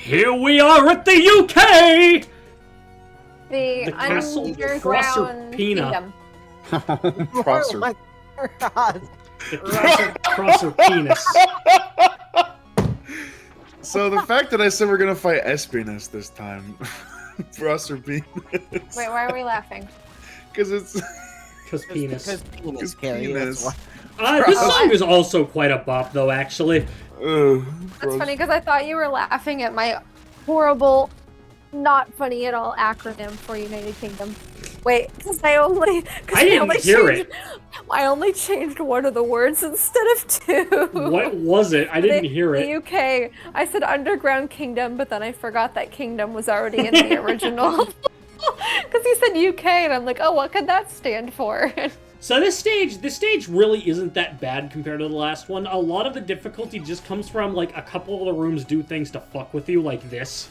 here we are at the UK! The castle underground kingdom. Prosser. Oh my God. The Crosser Penis. So the fact that I said we're gonna fight Espinus this time, Prosser Penis. Wait, why are we laughing? Because it's... Because penis. Because penis, Because Carrie. penis. That's why. This song is also quite a bop, though, actually. That's funny because I thought you were laughing at my horrible, not funny at all acronym for United Kingdom. Wait, because I didn't hear it. I only changed one of the words instead of two. What was it? I didn't hear it. The UK. I said underground kingdom, but then I forgot that kingdom was already in the original. Because you said UK, and I'm like, oh, what could that stand for? So this stage really isn't that bad compared to the last one. A lot of the difficulty just comes from, like, a couple of the rooms do things to fuck with you, like this.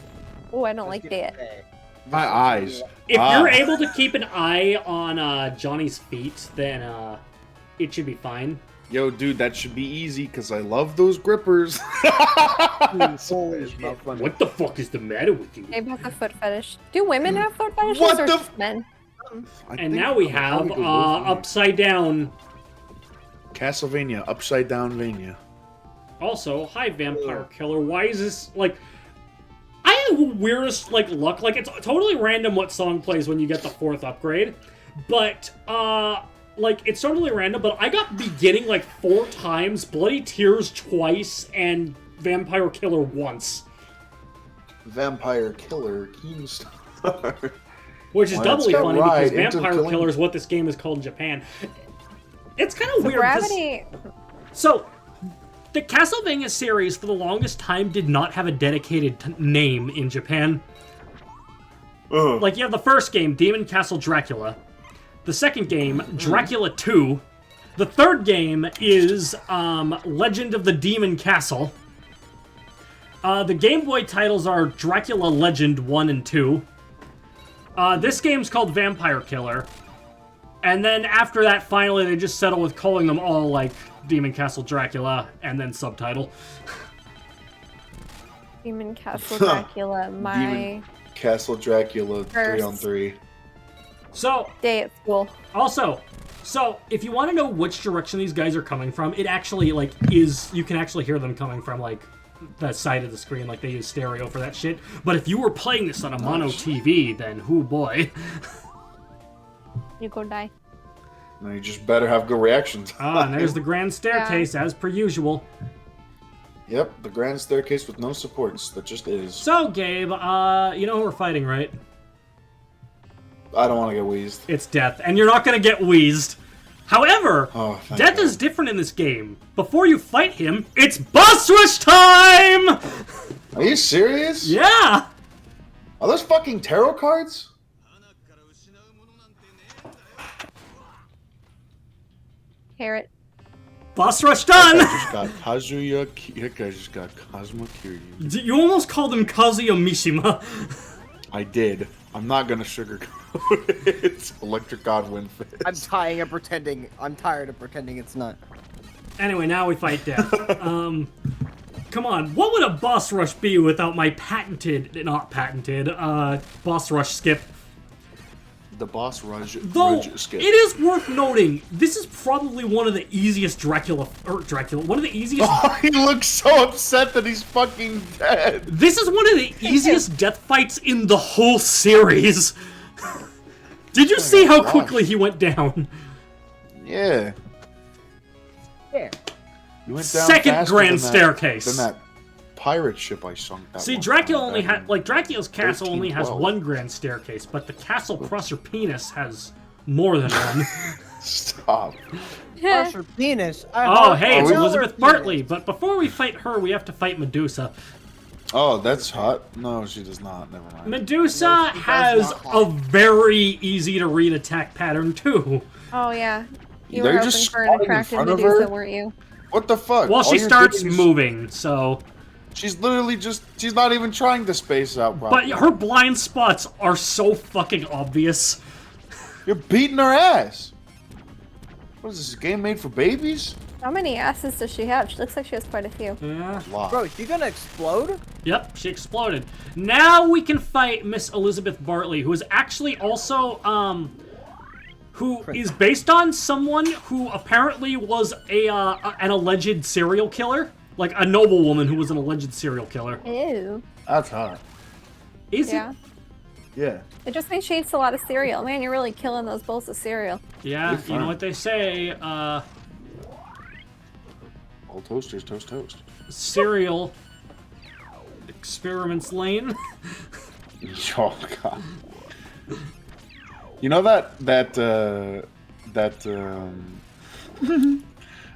Oh, I don't like that. My eyes. If you're able to keep an eye on Johnny's feet, then it should be fine. Yo, dude, that should be easy, because I love those grippers. Holy shit. What the fuck is the matter with you? Maybe have a foot fetish. Do women have foot fetishes What or the just men? And now we have Upside Down. Castlevania, Upside Down Vania. Also, hi Vampire Killer. Why is this, like... I have the weirdest, like, luck. Like, it's totally random what song plays when you get the 4th upgrade. But, like, it's totally random, but I got Beginning, like, 4 times, Bloody Tears twice, and Vampire Killer once. Vampire Killer, Keemstar. Which is doubly funny because Vampire killing... Killer is what this game is called in Japan. It's kind of weird. Gravity. So, the Castlevania series, for the longest time, did not have a dedicated name in Japan. Like, you have the first game, Demon Castle Dracula. The second game, Dracula 2. The third game is Legend of the Demon Castle. The Game Boy titles are Dracula Legend 1 and 2. This game's called Vampire Killer. And then after that, finally, they just settle with calling them all, like, Demon Castle Dracula, and then subtitle. Demon Castle Dracula, my Demon Castle Dracula 3-on-3. So, day at school. Also, so, if you want to know which direction these guys are coming from, it actually, like, is... You can actually hear them coming from, like, the side of the screen, like they use stereo for that shit. But if you were playing this on a mono TV, then, hoo boy. You go die. No, you just better have good reactions. And there's the grand staircase, as per usual. Yep, the grand staircase with no supports. That just is. So, Gabe, you know who we're fighting, right? I don't want to get wheezed. It's Death, and you're not gonna get wheezed. However, Death God. is different in this game. Before you fight him, it's boss rush time! Are you serious? Yeah! Are those fucking tarot cards? Carrot. Boss rush done! I just got Kazuya. I just got Kazuma Kiryu. You almost called him Kazuya Mishima. I did. I'm not gonna sugarcoat it. It's Electric God Wind Fist. I'm tired of pretending it's not. Anyway, now we fight Death. Come on, what would a boss rush be without my not patented, boss rush skip? The boss Raj Though, skip. it is worth noting, this is probably one of the easiest one of the easiest... Oh, he looks so upset that he's fucking dead. This is one of the easiest death fights in the whole series. Did you see how quickly he went down? Yeah. Yeah. You went down Second faster grand than staircase. Than that pirate ship I sunk. See, Dracula only had, like, Dracula's castle only has 1312. one grand staircase, but the Castle Crusher Penis has more than one. Stop. Crusher penis. Oh, hey, it's we- Elizabeth Bartley, but before we fight her, we have to fight Medusa. Oh, that's hot. No, she does not. Never mind. Medusa has a very easy to read attack pattern, too. Oh yeah. You They're were hoping just for an spawning in attractive front of Medusa, her? weren't you? What the fuck? Well, All she you're starts doing is- moving, so... She's literally just... She's not even trying to space out properly. But her blind spots are so fucking obvious. You're beating her ass. What is this, a game made for babies? How many asses does she have? She looks like she has quite a few. Yeah. Lot. Bro, she gonna explode? Yep, she exploded. Now we can fight Miss Elizabeth Bartley, who is actually also, who is based on someone who apparently was an alleged serial killer. Like, a noblewoman who was an alleged serial killer. Ew. That's hot. Is Yeah. it? Yeah. It just means she eats a lot of cereal. Man, you're really killing those bowls of cereal. Yeah, You're you fine. know what they say, All toasters, toast, toast. cereal experiments lane. Oh god. You know that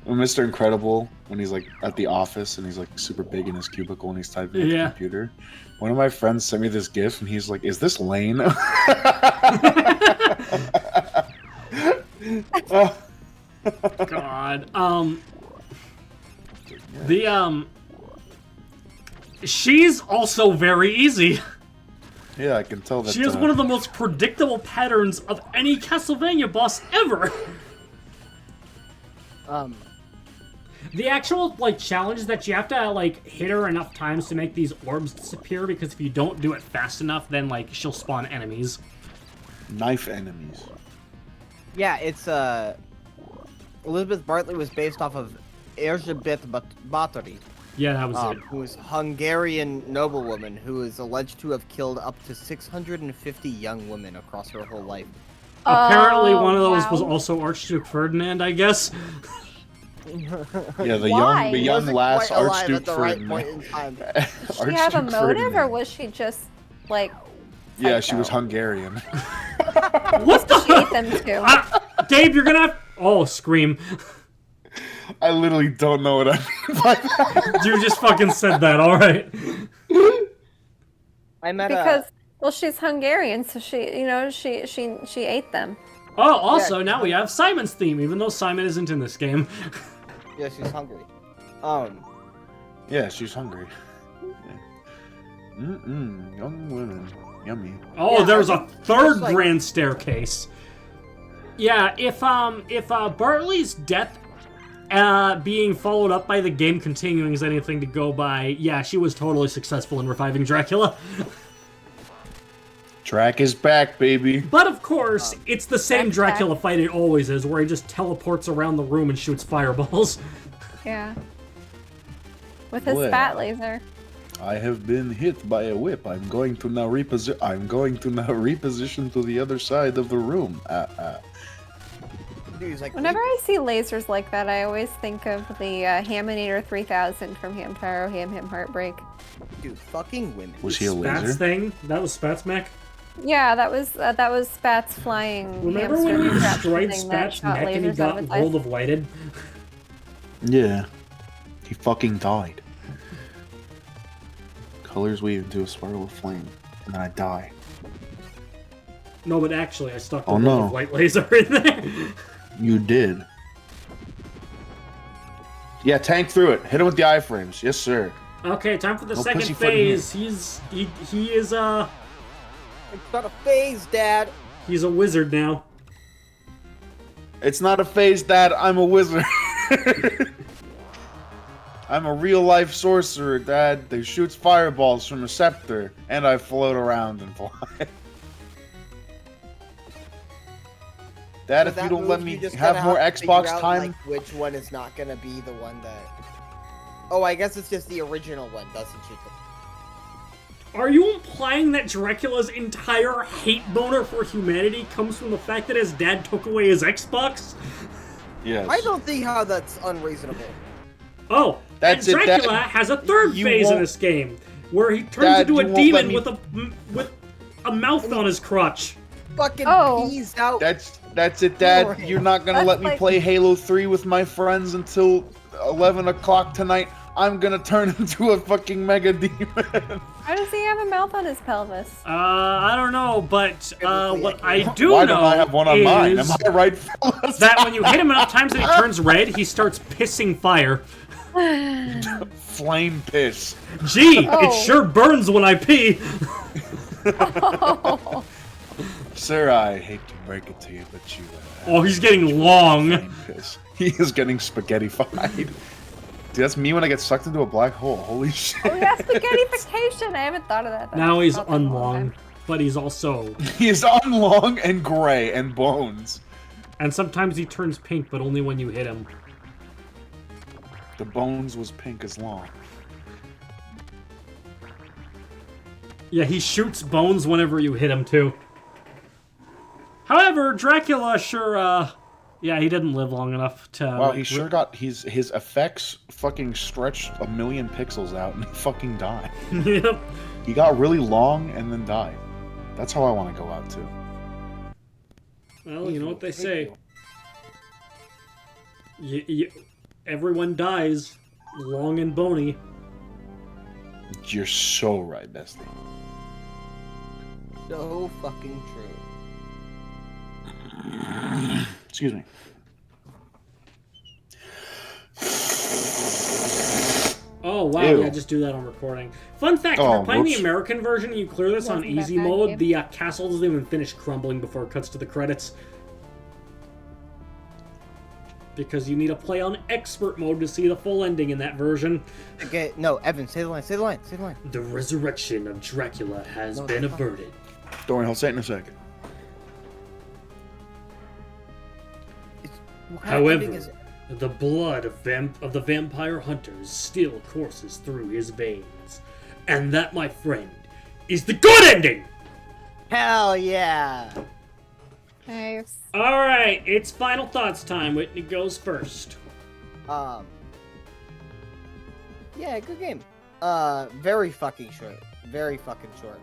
Mr. Incredible, when he's like at the office and he's like super big in his cubicle and he's typing on the Yeah. computer. One of my friends sent me this GIF and he's like, "Is this Lane?" God. She's also very easy. Yeah, I can tell that. She has one of the most predictable patterns of any Castlevania boss ever. The actual, like, challenge is that you have to, like, hit her enough times to make these orbs disappear, because if you don't do it fast enough, then, like, she'll spawn enemies. knife enemies. Yeah, it's Elizabeth Bartley was based off of Elizabeth Bartley, Yeah, that was it. who is Hungarian noblewoman who is alleged to have killed up to 650 young women across her whole life. Apparently one of those was wow. also Archduke Ferdinand, I guess. Yeah, the Why? young Wasn't lass quite alive Archduke at the right point Ferdinand. in time. Did she have a Archduke motive, or Ferdinand. was she just, like, Yeah, she was psycho? Hungarian. What the? She ate them too. Dave, you're gonna have... Oh, scream. I literally don't know what I mean by that. You just fucking said that, alright. I met Because, well, she's Hungarian, so she, you know, she ate them. Oh, also, Yeah. now we have Simon's theme, even though Simon isn't in this game. yeah, she's hungry. Yeah, she's hungry. Young women. Yummy. Oh, Yeah, there's I a think third just, like- grand staircase. Yeah, if Bartley's death being followed up by the game continuing is anything to go by, yeah, she was totally successful in reviving Dracula. Track is back, baby. But of course, it's the same back. Dracula fight it always is, where he just teleports around the room and shoots fireballs. Yeah. With his Well. spat laser. I have been hit by a whip. I'm going to now reposition to the other side of the room. Dude, he's like, Whenever I see lasers like that, I always think of the Haminator 3000 from Hamtaro Ham Heartbreak. dude, fucking women. Was he a Spats laser? thing? That was Spats mech? Yeah, that was Spats flying. Remember hamster when you trap destroyed thing that Spats' shot neck and he lasers out of got his eyes? world of lighted? Yeah. He fucking died. Colors weave into a spiral of flame, and then I die. No, but actually, I stuck the Oh, world no. of light laser in there. You did. Yeah, tank through it. Hit him with the iframes. Yes, sir. Okay, time for the No second pussyfooting phase. He is It's not a phase, Dad. he's a wizard now. It's not a phase, Dad. I'm a wizard. I'm a real-life sorcerer, Dad. That shoots fireballs from a scepter, and I float around and fly. Dad, With if you that don't move, let me just have kinda more to figure Xbox out, time, like, which one is not gonna be the one that? Oh, I guess it's just the original one doesn't shoot them. Are you implying that Dracula's entire hate boner for humanity comes from the fact that his dad took away his Xbox? yes. I don't see how that's unreasonable. Oh, That's and it, Dracula Dad. has a third You phase in won't- this game, where he turns Dad, into you a won't let demon me- with a mouth on his crotch. Fucking Oh. peas out. That's it, Dad. Alright. You're not gonna That's let me like- play Halo 3 with my friends until 11 o'clock tonight. I'm gonna turn into a fucking mega demon. Why does he have a mouth on his pelvis? I don't know, but Biblically what I accurate. do Why know don't I have one on mine? Am is I right, fellas? that when you hit him enough times that he turns red, he starts pissing fire. Flame piss. Gee, Oh. it sure burns when I pee. Sir, I hate to break it to you, but you... Oh, he's getting long. He is getting spaghetti-fied. Dude, that's me when I get sucked into a black hole. Holy shit. Oh yeah, spaghettification. I haven't thought of that. That's Now he's not been a long unlong, time. but he's also... He is unlong and gray and bones. And sometimes he turns pink, but only when you hit him. The bones was pink as long. Yeah, he shoots bones whenever you hit him, too. However, Dracula sure, yeah, he didn't live long enough to... Wow, he sure got... His effects fucking stretched 1,000,000 pixels out and he fucking died. Yep. He got really long and then died. That's how I want to go out, too. Well, you know what they say. Everyone dies, long and bony. You're so right, bestie. So fucking true. Excuse me. Oh, wow, Ew. yeah, just do that on recording. Fun fact, if Oh, you're playing the whoops. American version and you clear this on Wasn't that easy bad, mode, Gabe? the castle doesn't even finish crumbling before it cuts to the credits. Because you need to play on expert mode to see the full ending in that version. Okay, no, Evan, say the line, say the line, say the line. The resurrection of Dracula has No, been fuck. averted. Don't worry, I'll say it in a sec. What kind of ending However, is it? the blood of the vampire hunters still courses through his veins. And that, my friend, is the good ending! Hell yeah! Nice. Alright, it's final thoughts time. Whitney goes first. Yeah, good game. Very fucking short. Very fucking short.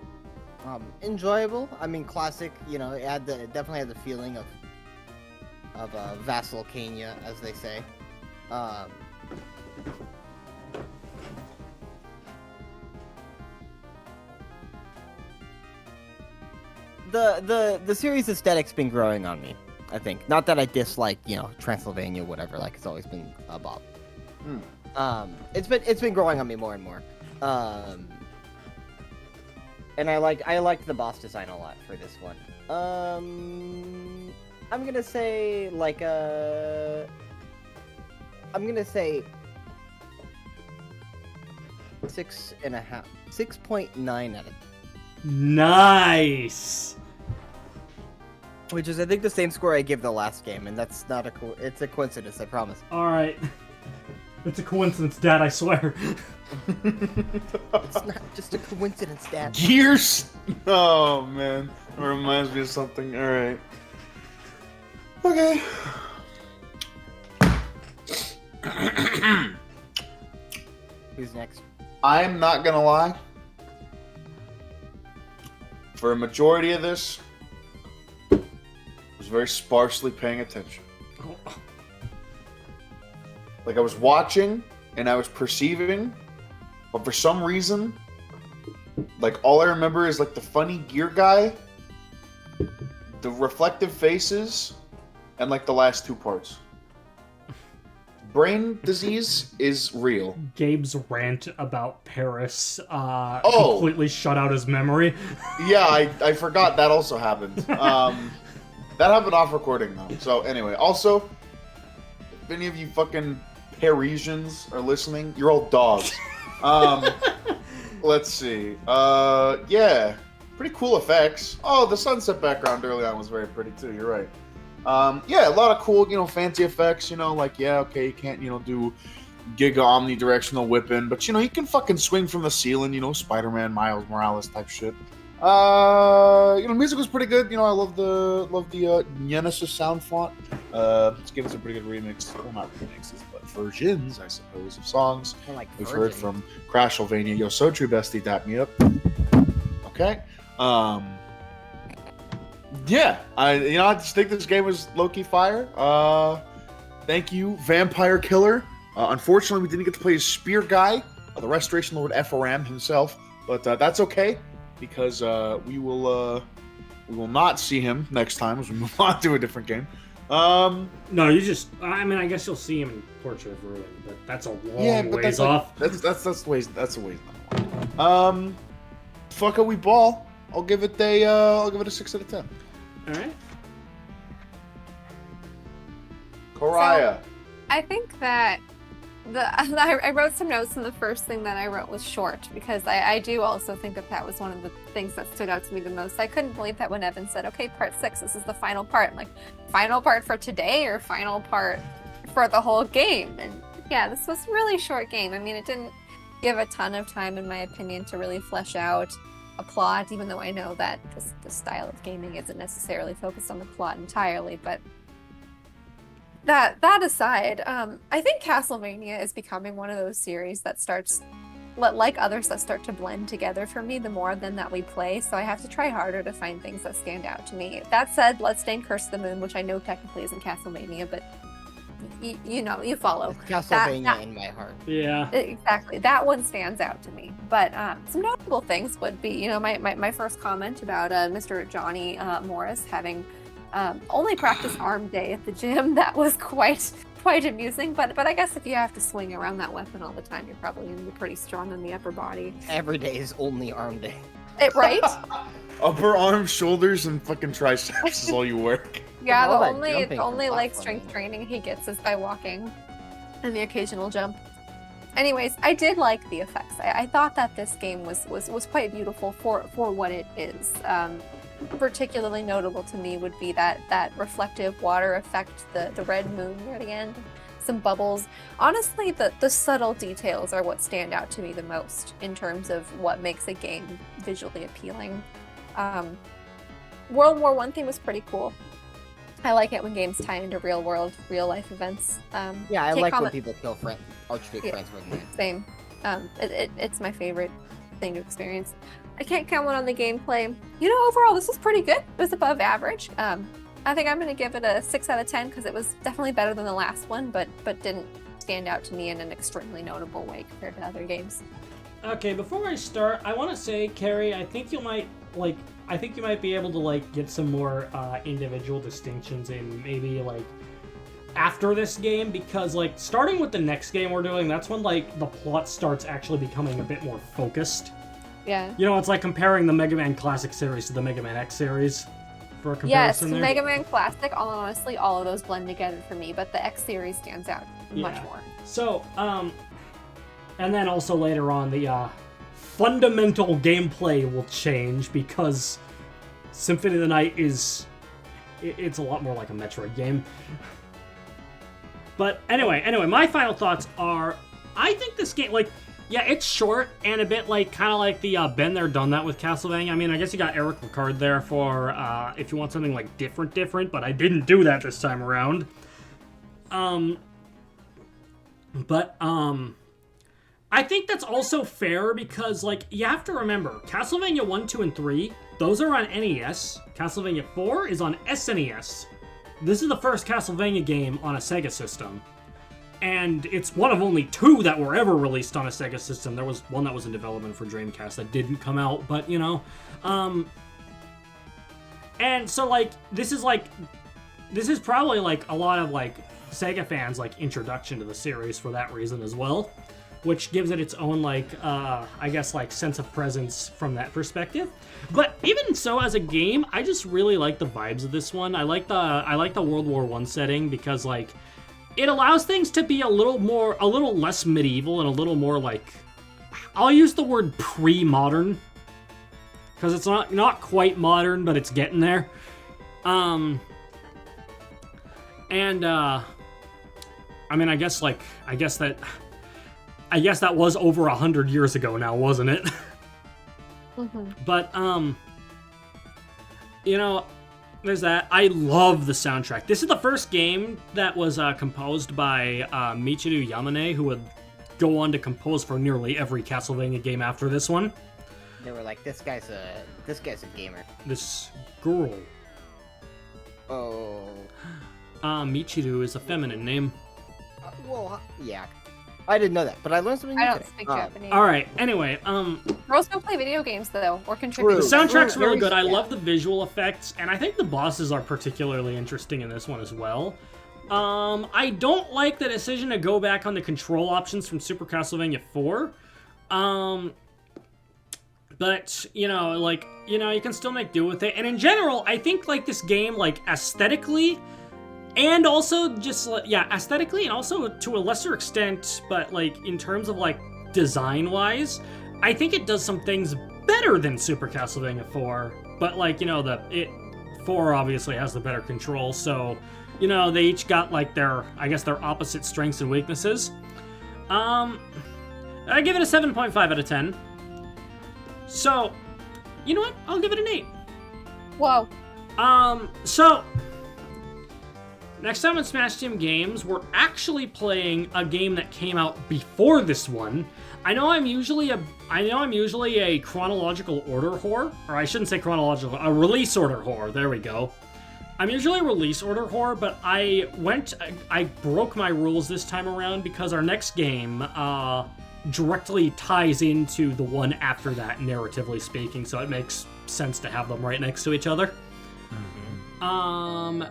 Enjoyable. I mean, classic. You know, it definitely had the feeling of Vassalcania, as they say. The series aesthetic's been growing on me, I think. Not that I dislike, you know, Transylvania, whatever. Like, it's always been a bop. It's been growing on me more and more. And I liked the boss design a lot for this one. I'm gonna say I'm gonna say 6.5, 6.9 out of. Nice! Which is, I think, the same score I give the last game, and that's not it's a coincidence, I promise. Alright. It's a coincidence, Dad, I swear. It's not just a coincidence, Dad. Gears! Oh, man. It reminds me of something. Alright. Okay. Who's next? I'm not gonna lie. For a majority of this, I was very sparsely paying attention. Like, I was watching, and I was perceiving, but for some reason, like, all I remember is, like, the funny gear guy, the reflective faces, and, like, the last two parts. Brain disease is real. Gabe's rant about Paris completely shut out his memory. Yeah, I forgot that also happened. That happened off recording, though. So, anyway, also, if any of you fucking Parisians are listening, you're all dogs. Let's see. Yeah, pretty cool effects. Oh, the sunset background early on was very pretty, too. You're right. Yeah, a lot of cool, fancy effects, like, yeah, okay, you can't, do giga omnidirectional whipping, but, you can fucking swing from the ceiling, Spider-Man, Miles Morales type shit. Music was pretty good, I love the Genesis sound font. It's given us a pretty good remix, well, not remixes, but versions, I suppose, of songs we've heard from Castlevania. Yo, so true, bestie, dap me up. Okay. Yeah, I just think this game was low-key fire. Thank you, Vampire Killer. Unfortunately, we didn't get to play as Spear Guy, the Restoration Lord Ephraim himself, but that's okay because we will not see him next time as we move on to a different game. No, I guess you'll see him in Portrait of Ruin, but that's a long ways off. That's a ways. Fuck it, we ball. I'll give it a 6 out of 10. All right. Koraya. I think that I wrote some notes, and the first thing that I wrote was short, because I do also think that was one of the things that stood out to me the most. I couldn't believe that when Evan said, okay, part 6, this is the final part. I'm like, final part for today or final part for the whole game? And yeah, this was a really short game. I mean, it didn't give a ton of time, in my opinion, to really flesh out a plot, even though I know that the style of gaming isn't necessarily focused on the plot entirely, but that aside, I think Castlevania is becoming one of those series that starts, like others, that start to blend together for me the more than that we play, so I have to try harder to find things that stand out to me. That said, Bloodstained Curse of the Moon, which I know technically isn't Castlevania, but you know, you follow. It's Castlevania in my heart. Yeah. Exactly. That one stands out to me. But some notable things would be, you know, my first comment about Mr. Johnny Morris having only practice arm day at the gym. That was quite amusing. But I guess if you have to swing around that weapon all the time, you're probably going to be pretty strong in the upper body. Every day is only arm day. Right? Upper arms, shoulders, and fucking triceps is all you work. Yeah, All that the jumping only from like platforming. strength training he gets is by walking and the occasional jump. Anyways, I did like the effects. I thought that this game was quite beautiful for what it is. Particularly notable to me would be that reflective water effect, the red moon near the end, some bubbles. Honestly, the subtle details are what stand out to me the most in terms of what makes a game visually appealing. World War I theme was pretty cool. I like it when games tie into real life events. Yeah, I can't like when comment- people kill Archduke Yeah. Franz Ferdinand. Same. It's my favorite thing to experience. I can't comment on the gameplay. You know, overall, this was pretty good. It was above average. I think I'm going to give it a 6 out of 10 because it was definitely better than the last one, but didn't stand out to me in an extremely notable way compared to other games. Okay, before I start, I want to say, Carrie, I think you might be able to get some more individual distinctions in maybe after this game, because starting with the next game we're doing, that's when the plot starts actually becoming a bit more focused. Yeah. You know, it's like comparing the Mega Man Classic series to the Mega Man X series for a Yes, comparison there. Mega Man Classic, honestly, all of those blend together for me, but the X series stands out much Yeah. more. So, and then also later on, the fundamental gameplay will change because Symphony of the Night it's a lot more like a Metroid game. But anyway, my final thoughts are, I think this game, yeah, it's short and a bit kind of like the been there, done that with Castlevania. I mean, I guess you got Eric Lecarde there for if you want something different, but I didn't do that this time around. I think that's also fair because, you have to remember, Castlevania 1, 2, and 3, those are on NES. Castlevania 4 is on SNES. This is the first Castlevania game on a SEGA system. And it's one of only 2 that were ever released on a SEGA system. There was one that was in development for Dreamcast that didn't come out, but, you know. And so, this is probably, a lot of, SEGA fans, introduction to the series for that reason as well. Which gives it its own, I guess, sense of presence from that perspective. But even so, as a game, I just really like the vibes of this one. I like the World War I setting because, it allows things to be a little less medieval and a little more, I'll use the word pre-modern. Because it's not quite modern, but it's getting there. I mean, I guess that was over 100 years ago now, wasn't it? Mm-hmm. But, you know, there's that. I love the soundtrack. This is the first game that was composed by Michiru Yamane, who would go on to compose for nearly every Castlevania game after this one. They were like, this guy's a gamer. This girl. Oh. Michiru is a feminine name. Well, yeah. I didn't know that, but I learned something new I don't today. speak Japanese. Alright, anyway, Girls don't play video games, though, or contribute. the True. soundtrack's Very- really good. I yeah. love the visual effects, and I think the bosses are particularly interesting in this one as well. I don't like the decision to go back on the control options from Super Castlevania 4. But, you can still make do with it. And in general, I think, this game, aesthetically, and also aesthetically, and also to a lesser extent, but, in terms of, design-wise, I think it does some things better than Super Castlevania 4. But, 4 obviously has the better control, so, they each got, their opposite strengths and weaknesses. I give it a 7.5 out of 10. So, you know what? I'll give it an 8. Whoa. So, next time on Smash Team Games, we're actually playing a game that came out before this one. I know I'm usually a chronological order whore, or I shouldn't say chronological, a release order whore. There we go. I'm usually a release order whore, but I broke my rules this time around because our next game, directly ties into the one after that, narratively speaking, so it makes sense to have them right next to each other. Mm-hmm.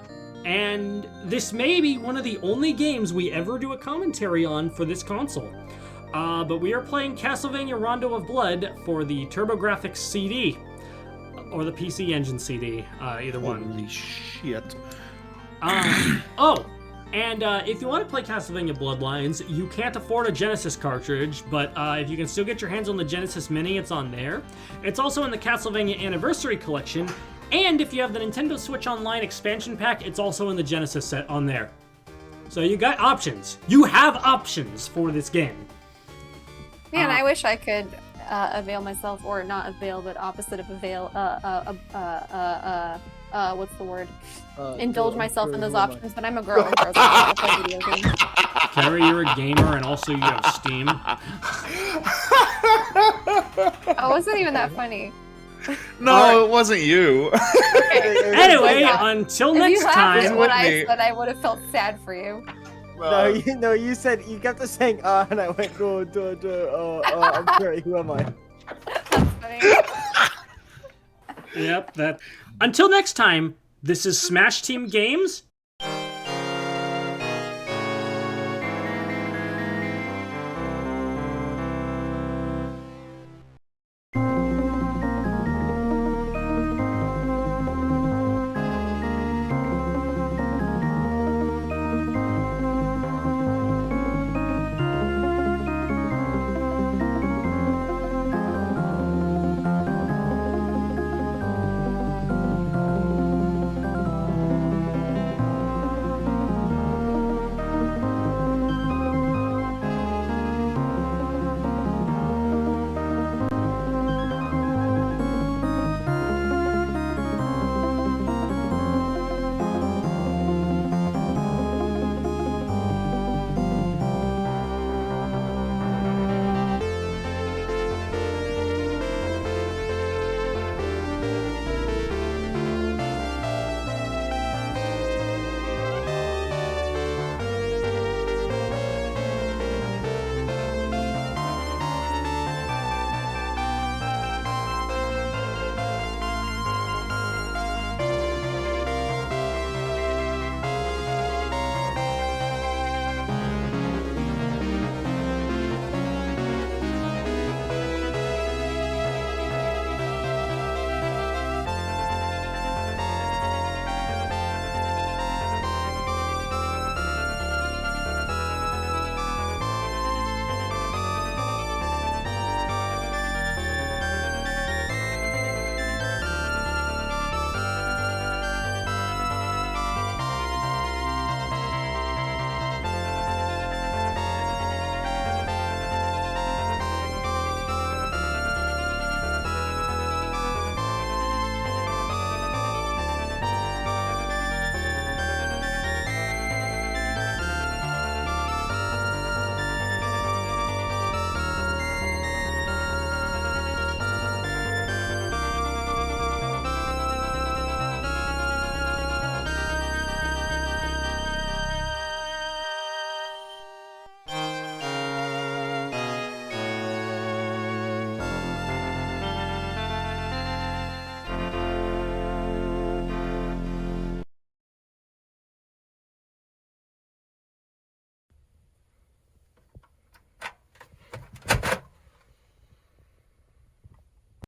And this may be one of the only games we ever do a commentary on for this console. But we are playing Castlevania Rondo of Blood for the TurboGrafx CD, or the PC Engine CD, either one. Holy shit. And if you want to play Castlevania Bloodlines, you can't afford a Genesis cartridge, but if you can still get your hands on the Genesis Mini, it's on there. It's also in the Castlevania Anniversary Collection, and if you have the Nintendo Switch Online expansion pack, it's also in the Genesis set on there. So you got options. You have options for this game. Man, I wish I could avail myself, or not avail, but opposite of avail, what's the word? Indulge myself in those options, but I'm a girl and girls don't play video games. Carrie, you're a gamer and also you have Steam. Oh, it wasn't even that funny. No, it wasn't you. Okay. Anyway, until next time. If you laughed at what I said, I would have felt sad for you. No, you said, you kept us saying, and I went, I'm sorry, who am I? That's funny. Yep, that. Until next time, this is Smash Team Games,